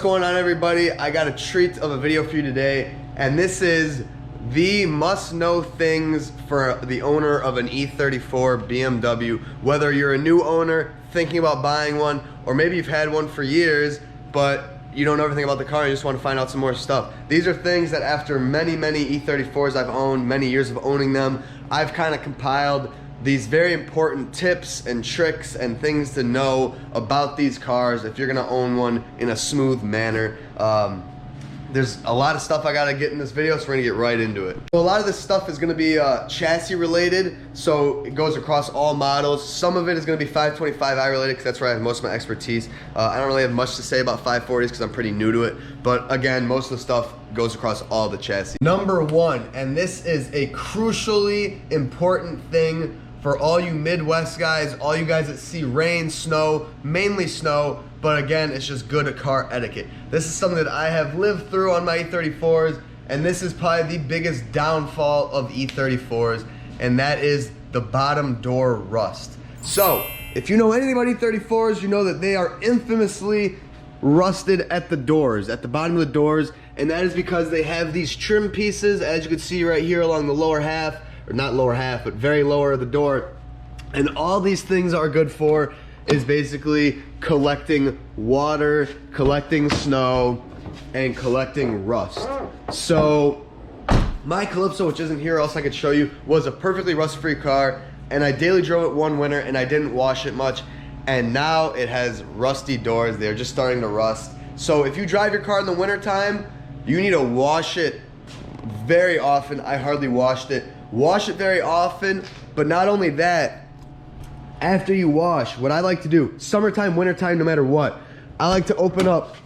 What's going on, everybody? I got a treat of a video for you today, and this is the must-know things for the owner of an E34 BMW. Whether you're a new owner thinking about buying one, or maybe you've had one for years but you don't know everything about the car and you just want to find out some more stuff. These are things that after many E34s I've owned, many years of owning them, I've kind of compiled these very important tips and tricks and things to know about these cars if you're gonna own one in a smooth manner. There's a lot of stuff I gotta get in this video, so we're gonna get right into it. So a lot of this stuff is gonna be chassis related, so it goes across all models. Some of it is gonna be 525i related, because that's where I have most of my expertise. I don't really have much to say about 540s because I'm pretty new to it, but again, most of the stuff goes across all the chassis. Number one, and this is a crucially important thing for all you Midwest guys, all you guys that see rain, snow, mainly snow, but again, it's just good car etiquette. This is something that I have lived through on my E34s, and this is probably the biggest downfall of E34s, and that is the bottom door rust. So, if you know anything about E34s, you know that they are infamously rusted at the doors, at the bottom of the doors, and that is because they have these trim pieces, as you can see right here along the lower half, or not lower half, but very lower of the door. And all these things are good for is basically collecting water, collecting snow, and collecting rust. So my Calypso, which isn't here, else I could show you, was a perfectly rust-free car, and I daily drove it one winter and I didn't wash it much, and now it has rusty doors. They're just starting to rust. So if you drive your car in the wintertime, you need to wash it very often. I hardly washed it. Wash it very often, but not only that, after you wash, what I like to do, summertime, wintertime, no matter what, I like to open up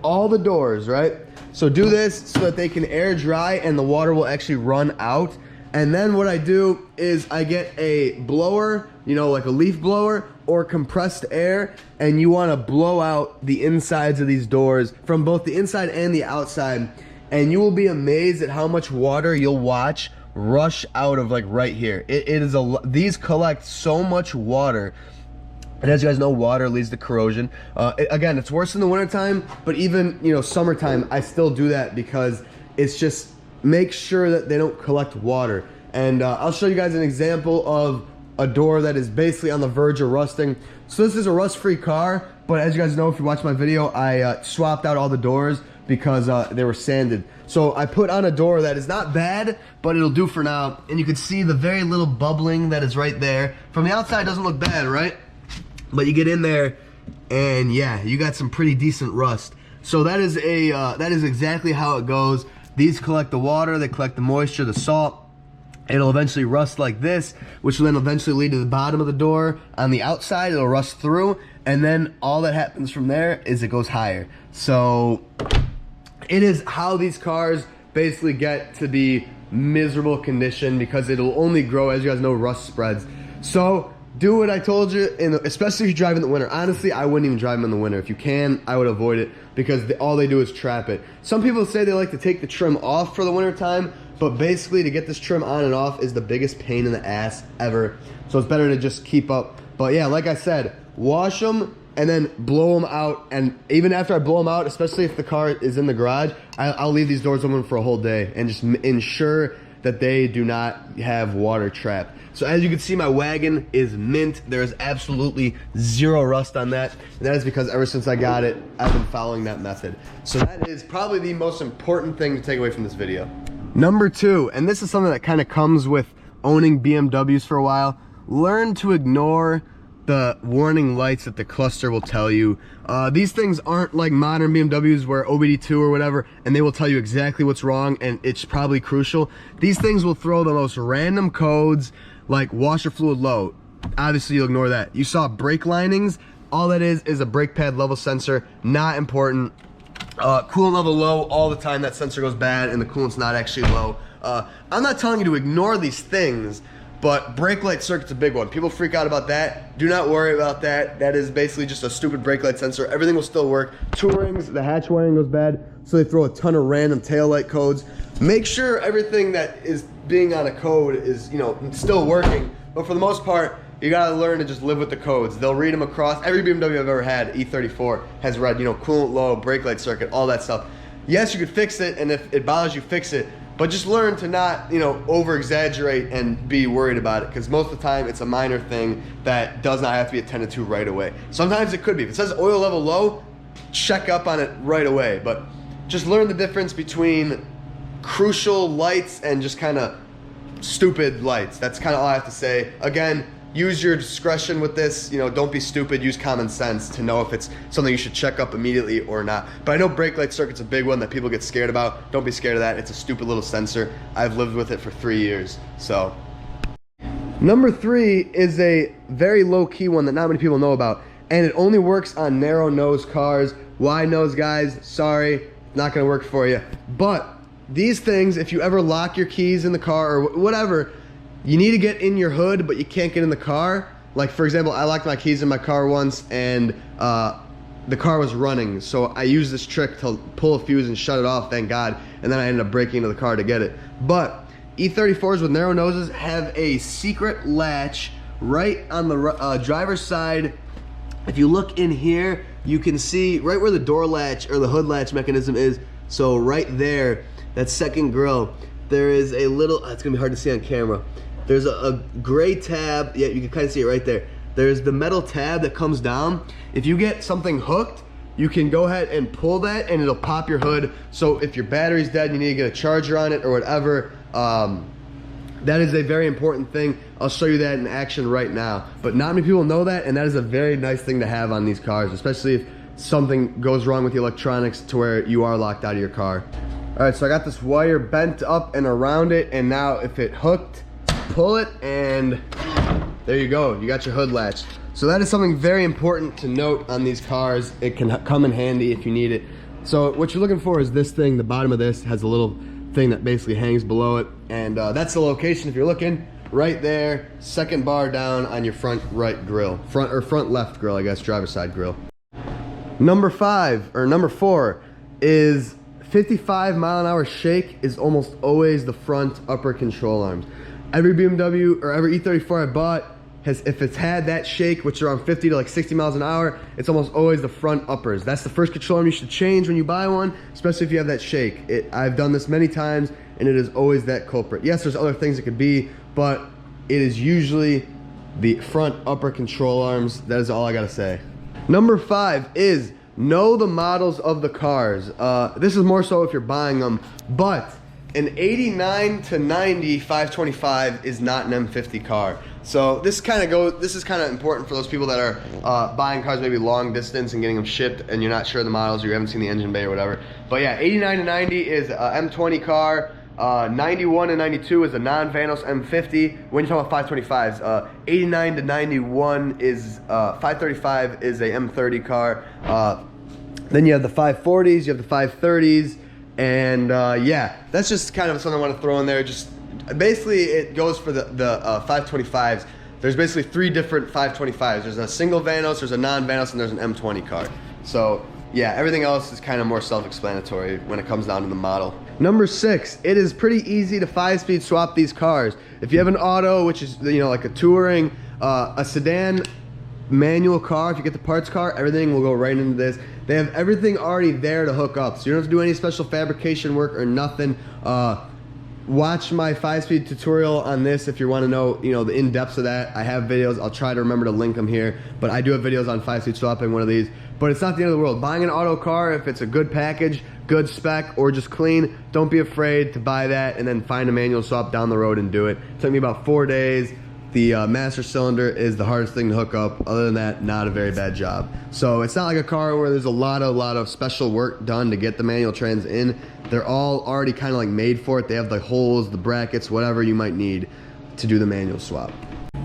all the doors, right? So do this so that they can air dry and the water will actually run out. And then what I do is I get a blower, you know, like a leaf blower or compressed air, and you want to blow out the insides of these doors from both the inside and the outside, and you will be amazed at how much water you'll watch rush out of, like, right here. These collect so much water, and as you guys know, water leads to corrosion. Again, it's worse in the wintertime, but even, you know, summertime, I still do that because it's just make sure that they don't collect water. And I'll show you guys an example of a door that is basically on the verge of rusting. So this is a rust-free car, but as you guys know, if you watch my video, I swapped out all the doors because they were sanded. So I put on a door that is not bad, but it'll do for now. And you can see the very little bubbling that is right there. From the outside, it doesn't look bad, right? But you get in there, and yeah, you got some pretty decent rust. So that is exactly how it goes. These collect the water, they collect the moisture, the salt. It'll eventually rust like this, which will then eventually lead to the bottom of the door. On the outside, it'll rust through, and then all that happens from there is it goes higher. So it is how these cars basically get to be miserable condition, because it'll only grow. As you guys know, rust spreads. So do what I told you, especially if you drive in the winter. Honestly, I wouldn't even drive them in the winter. If you can, I would avoid it, because all they do is trap it. Some people say they like to take the trim off for the winter time, but basically to get this trim on and off is the biggest pain in the ass ever. So it's better to just keep up. But yeah, like I said, wash them and then blow them out. And even after I blow them out, especially if the car is in the garage, I'll leave these doors open for a whole day and just ensure that they do not have water trapped. So as you can see, my wagon is mint. There is absolutely zero rust on that. And that is because ever since I got it, I've been following that method. So that is probably the most important thing to take away from this video. Number two, and this is something that kind of comes with owning BMWs for a while, learn to ignore the warning lights that the cluster will tell you. These things aren't like modern BMWs where OBD2 or whatever, and they will tell you exactly what's wrong, and it's probably crucial. These things will throw the most random codes, like washer fluid low. Obviously you'll ignore that. You saw brake linings, all that is a brake pad level sensor, not important. Coolant level low, all the time that sensor goes bad and the coolant's not actually low. I'm not telling you to ignore these things, but brake light circuit's a big one. People freak out about that. Do not worry about that. That is basically just a stupid brake light sensor. Everything will still work. Two rings, the hatch wiring goes bad, so they throw a ton of random tail light codes. Make sure everything that is being on a code is, you know, still working. But for the most part, you gotta learn to just live with the codes. They'll read them across. Every BMW I've ever had, E34, has read, you know, coolant low, brake light circuit, all that stuff. Yes, you could fix it, and if it bothers you, fix it. But just learn to not, you know, over-exaggerate and be worried about it, because most of the time it's a minor thing that does not have to be attended to right away. Sometimes it could be. If it says oil level low, check up on it right away. But just learn the difference between crucial lights and just kind of stupid lights. That's kind of all I have to say. Again, use your discretion with this. You know, don't be stupid. Use common sense to know if it's something you should check up immediately or not. But I know brake light circuit's a big one that people get scared about. Don't be scared of that. It's a stupid little sensor. I've lived with it for 3 years. So, number 3 is a very low-key one that not many people know about, and it only works on narrow nose cars. Wide nose guys, sorry, not gonna work for you. But these things, if you ever lock your keys in the car or whatever, you need to get in your hood, but you can't get in the car. Like, for example, I locked my keys in my car once, and the car was running. So I used this trick to pull a fuse and shut it off, thank God. And then I ended up breaking into the car to get it. But E34s with narrow noses have a secret latch right on the driver's side. If you look in here, you can see right where the door latch or the hood latch mechanism is. So right there, that second grill, there is a little, it's gonna be hard to see on camera. There's a gray tab, yeah, you can kind of see it right there. There's the metal tab that comes down. If you get something hooked, you can go ahead and pull that and it'll pop your hood. So if your battery's dead, you need to get a charger on it or whatever, that is a very important thing. I'll show you that in action right now. But not many people know that, and that is a very nice thing to have on these cars, especially if something goes wrong with the electronics to where you are locked out of your car. All right, so I got this wire bent up and around it, and now if it hooked, pull it, and there you go. You got your hood latch. So that is something very important to note on these cars. It can come in handy if you need it. So what you're looking for is this thing. The bottom of this has a little thing that basically hangs below it, and that's the location if you're looking. Right there, second bar down on your front right grill. Front left grill, I guess, driver's side grill. Number 4 is 55-mile-an-hour shake is almost always the front upper control arms. Every BMW or every E34 I bought has, if it's had that shake, which are around 50 to like 60 miles an hour, it's almost always the front uppers. That's the first control arm you should change when you buy one, especially if you have that shake. I've done this many times, and it is always that culprit. Yes, there's other things it could be, but it is usually the front upper control arms. That is all I gotta say. Number 5 is know the models of the cars. This is more so if you're buying them, but an 89 to 90 525 is not an M50 car. So this is kind of important for those people that are buying cars maybe long distance and getting them shipped and you're not sure of the models or you haven't seen the engine bay or whatever. But yeah, 89 to 90 is a M20 car. 91 and 92 is a non-Vanos M50. When you're talking about 525s, 89 to 91 is 535 is a M30 car. Then you have the 540s, you have the 530s, and yeah, that's just kind of something I want to throw in there. Just basically, it goes for the 525s. There's basically 3 different 525s. There's a single Vanos, there's a non-Vanos, and there's an M20 car. So yeah, everything else is kind of more self-explanatory when it comes down to the model. Number 6, it is pretty easy to 5-speed swap these cars. If you have an auto, which is, you know, like a touring, a sedan manual car, if you get the parts car, everything will go right into this. They have everything already there to hook up, so you don't have to do any special fabrication work or nothing. Watch my 5-speed tutorial on this if you want to know, you know, the in-depths of that. I have videos. I'll try to remember to link them here, but I do have videos on 5-speed swapping one of these. But it's not the end of the world. Buying an auto car, if it's a good package, good spec, or just clean, don't be afraid to buy that and then find a manual swap down the road and do it. It took me about 4 days. The master cylinder is the hardest thing to hook up. Other than that, not a very bad job. So it's not like a car where there's a lot of special work done to get the manual trans in. They're all already kind of like made for it. They have the holes, the brackets, whatever you might need to do the manual swap.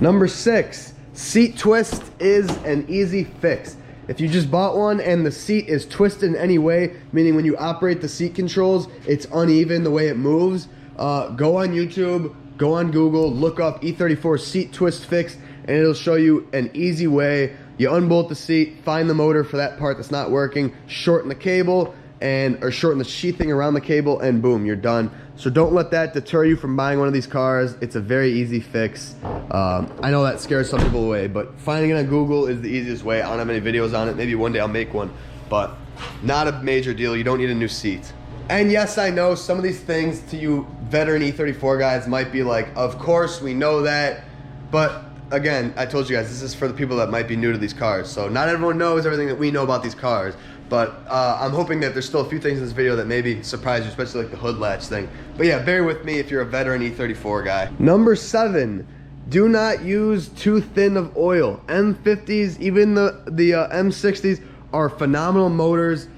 Number 6, seat twist is an easy fix. If you just bought one and the seat is twisted in any way, meaning when you operate the seat controls, it's uneven the way it moves, go on YouTube, go on Google, look up E34 seat twist fix, and it'll show you an easy way. You unbolt the seat, find the motor for that part that's not working, shorten the cable, and or shorten the sheathing around the cable, and boom, you're done. So don't let that deter you from buying one of these cars. It's a very easy fix. I know that scares some people away, but finding it on Google is the easiest way. I don't have any videos on it. Maybe one day I'll make one, but not a major deal. You don't need a new seat. And yes, I know some of these things to you veteran E34 guys might be like, of course we know that, but again, I told you guys, this is for the people that might be new to these cars. So not everyone knows everything that we know about these cars. But I'm hoping that there's still a few things in this video that maybe surprise you, especially like the hood latch thing. But yeah, bear with me if you're a veteran E34 guy. Number 7, do not use too thin of oil. M50s, even the M60s are phenomenal motors.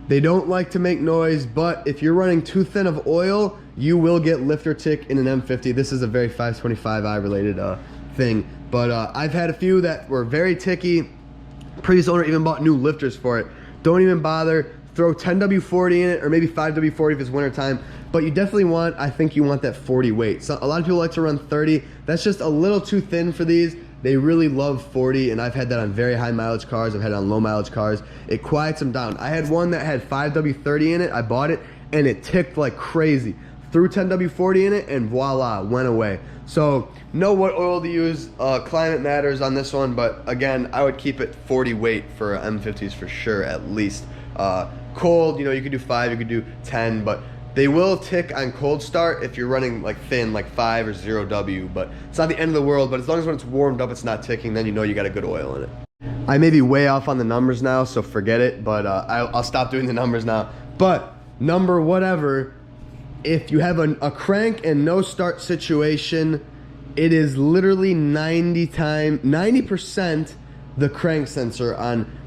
They don't like to make noise, but if you're running too thin of oil, you will get lifter tick in an M50. This is a very 525i related thing. But I've had a few that were very ticky. Previous owner even bought new lifters for it. Don't even bother. Throw 10W40 in it, or maybe 5W40 if it's winter time. But you definitely want, I think you want that 40 weight. So a lot of people like to run 30. That's just a little too thin for these. They really love 40, and I've had that on very high mileage cars. I've had it on low mileage cars. It quiets them down. I had one that had 5W30 in it. I bought it, and it ticked like crazy. Threw 10W40 in it, and voila, went away. So know what oil to use. Climate matters on this one, but again, I would keep it 40 weight for M50s for sure, at least. Cold, you know, you could do 5, you could do 10, but they will tick on cold start if you're running like thin, like 5 or 0W, but it's not the end of the world. But as long as when it's warmed up, it's not ticking, then you know you got a good oil in it. I may be way off on the numbers now, so forget it, but I'll stop doing the numbers now. But number whatever, if you have a crank and no start situation, it is literally 90% the crank sensor on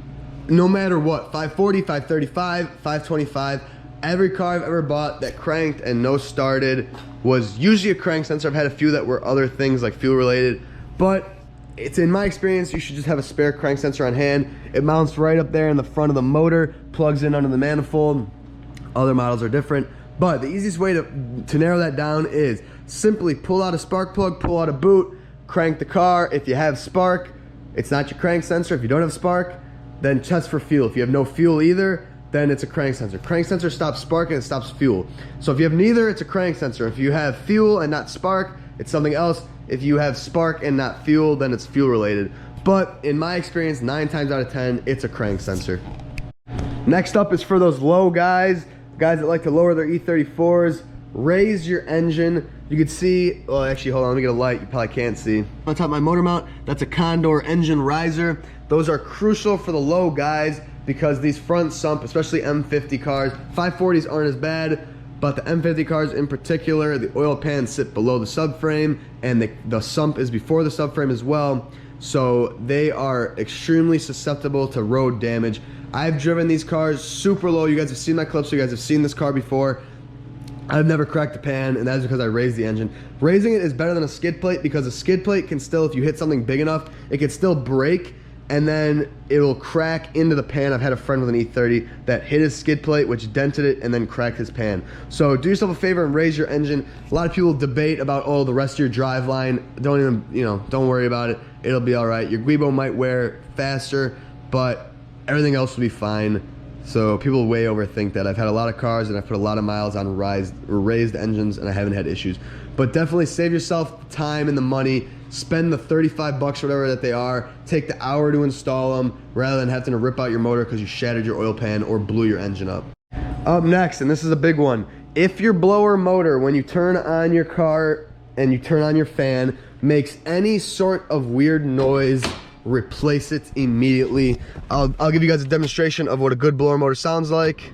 no matter what, 540, 535, 525. Every car I've ever bought that cranked and no started was usually a crank sensor. I've had a few that were other things like fuel related, but it's in my experience, you should just have a spare crank sensor on hand. It mounts right up there in the front of the motor, plugs in under the manifold. Other models are different. But the easiest way to narrow that down is simply pull out a spark plug, pull out a boot, crank the car. If you have spark, it's not your crank sensor. If you don't have spark, then test for fuel. If you have no fuel either, then it's a crank sensor. Crank sensor stops spark and it stops fuel. So if you have neither, it's a crank sensor. If you have fuel and not spark, it's something else. If you have spark and not fuel, then it's fuel related. But in my experience, 9 times out of 10, it's a crank sensor. Next up is for those low guys that like to lower their E34s. Raise your engine. You can see, well actually hold on, let me get a light, you probably can't see. On top of my motor mount, that's a Condor engine riser. Those are crucial for the low guys because these front sump, especially M50 cars, 540s aren't as bad, but the M50 cars in particular, the oil pans sit below the subframe and the sump is before the subframe as well. So they are extremely susceptible to road damage. I've driven these cars super low. You guys have seen my clips, so you guys have seen this car before. I've never cracked the pan, and that's because I raised the engine. Raising it is better than a skid plate because a skid plate can still, if you hit something big enough, it can still break and then it'll crack into the pan. I've had a friend with an E30 that hit his skid plate, which dented it and then cracked his pan. So do yourself a favor and raise your engine. A lot of people debate about, oh, the rest of your drive line. Don't even, don't worry about it. It'll be all right. Your Guibo might wear faster, but everything else will be fine. So people way overthink that. I've had a lot of cars and I've put a lot of miles on raised engines and I haven't had issues. But definitely save yourself time and the money. Spend the 35 bucks or whatever that they are. Take the hour to install them rather than having to rip out your motor because you shattered your oil pan or blew your engine up. Up next, and this is a big one. If your blower motor, when you turn on your car and you turn on your fan, makes any sort of weird noise, replace it immediately. I'll give you guys a demonstration of what a good blower motor sounds like.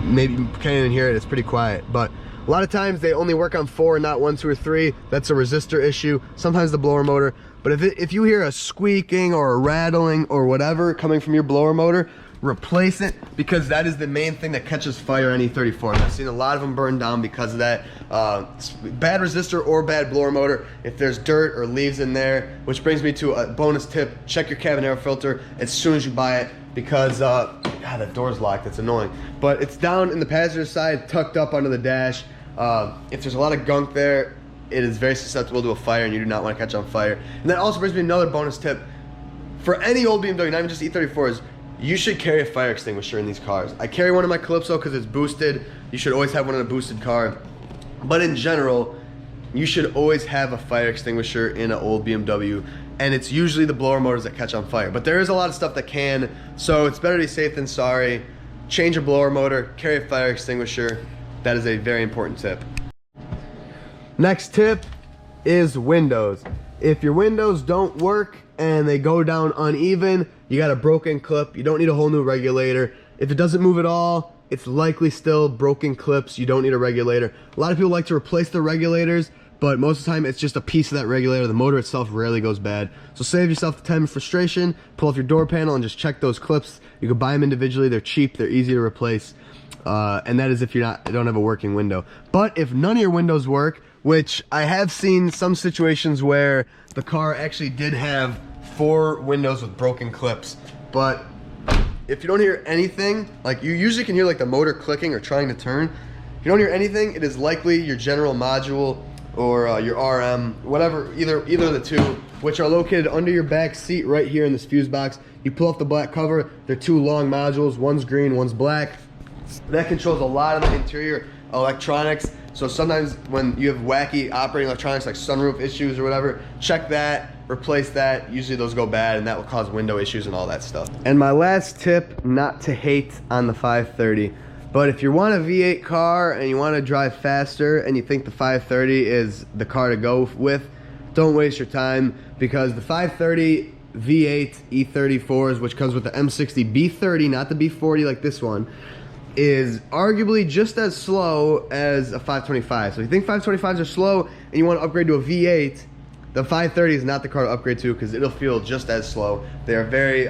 Maybe you can't even hear it, it's pretty quiet, but a lot of times they only work on 4 and not 1, 2, or 3. That's a resistor issue, sometimes the blower motor. But if you hear a squeaking or a rattling or whatever coming from your blower motor, replace it, because that is the main thing that catches fire on E34. I've seen a lot of them burn down because of that. Bad resistor or bad blower motor, if there's dirt or leaves in there, which brings me to a bonus tip. Check your cabin air filter as soon as you buy it, because God, that door's locked, it's annoying. But it's down in the passenger side, tucked up under the dash. If there's a lot of gunk there, it is very susceptible to a fire and you do not want to catch on fire. And that also brings me another bonus tip. For any old BMW, not even just E34s, you should carry a fire extinguisher in these cars. I carry one in my Calypso because it's boosted. You should always have one in a boosted car. But in general, you should always have a fire extinguisher in an old BMW, and it's usually the blower motors that catch on fire. But there is a lot of stuff that can, so it's better to be safe than sorry. Change your blower motor, carry a fire extinguisher. That is a very important tip. Next tip is windows. If your windows don't work and they go down uneven, you got a broken clip, you don't need a whole new regulator. If it doesn't move at all, it's likely still broken clips, you don't need a regulator. A lot of people like to replace the regulators, but most of the time it's just a piece of that regulator. The motor itself rarely goes bad. So save yourself the time and frustration, pull off your door panel and just check those clips. You can buy them individually, they're cheap, they're easy to replace. And that is if you don't have a working window. But if none of your windows work, which I have seen some situations where the car actually did have 4 windows with broken clips, but if you don't hear anything, like you usually can hear like the motor clicking or trying to turn. If you don't hear anything, it is likely your general module or your RM, whatever, either of the two, which are located under your back seat right here in this fuse box. You pull off the black cover, they're 2 long modules, one's green, one's black. That controls a lot of the interior electronics. So sometimes when you have wacky operating electronics like sunroof issues or whatever, check that, replace that. Usually those go bad and that will cause window issues and all that stuff. And my last tip, not to hate on the 530, but if you want a V8 car and you want to drive faster and you think the 530 is the car to go with, don't waste your time, because the 530 V8 E34s, which comes with the M60 B30, not the B40 like this one, is arguably just as slow as a 525. So if you think 525s are slow and you want to upgrade to a V8, the 530 is not the car to upgrade to, because it'll feel just as slow. They are very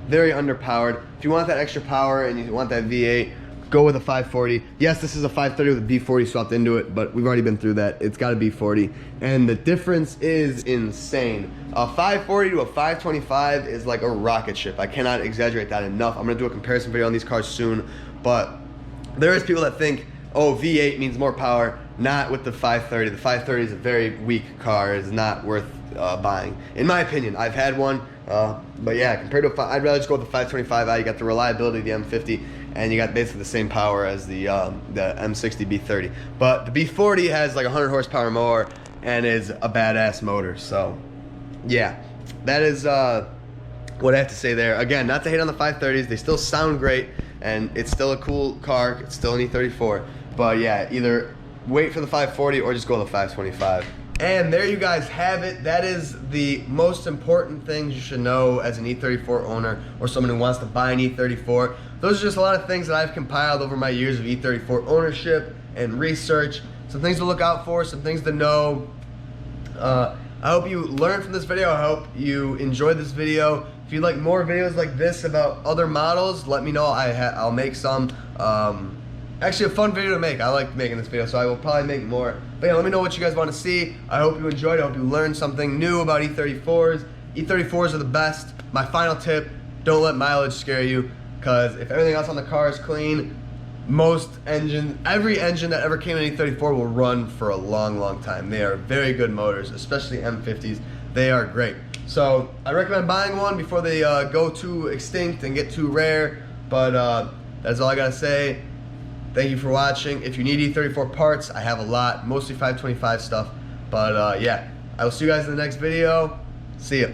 underpowered. If you want that extra power and you want that V8, go with a 540. Yes, this is a 530 with a B40 swapped into it, but we've already been through that. It's got a B40, and the difference is insane. A 540 to a 525 is like a rocket ship. I cannot exaggerate that enough. I'm gonna do a comparison video on these cars soon, but there is people that think, oh, V8 means more power. Not with the 530. The 530 is a very weak car. It's not worth buying, in my opinion. I've had one, but yeah, compared to I'd rather just go with the 525i. You got the reliability of the M50, and you got basically the same power as the M60 B30. But the B40 has like 100 horsepower more and is a badass motor. So yeah, that is what I have to say there. Again, not to hate on the 530s. They still sound great, and it's still a cool car. It's still an E34. But yeah, either wait for the 540 or just go with the 525. And there you guys have it. That is the most important things you should know as an E34 owner or someone who wants to buy an E34. Those are just a lot of things that I've compiled over my years of E34 ownership and research. Some things to look out for, some things to know. I hope you learned from this video. I hope you enjoyed this video. If you'd like more videos like this about other models, let me know. I'll make some. Actually, a fun video to make. I like making this video, so I will probably make more. But yeah, let me know what you guys want to see. I hope you enjoyed. I hope you learned something new about E34s. E34s are the best. My final tip, don't let mileage scare you, because if everything else on the car is clean, every engine that ever came in E34 will run for a long, long time. They are very good motors, especially M50s. They are great. So I recommend buying one before they go too extinct and get too rare. But that's all I gotta say. Thank you for watching. If you need E34 parts, I have a lot, mostly 525 stuff. But yeah, I will see you guys in the next video. See ya.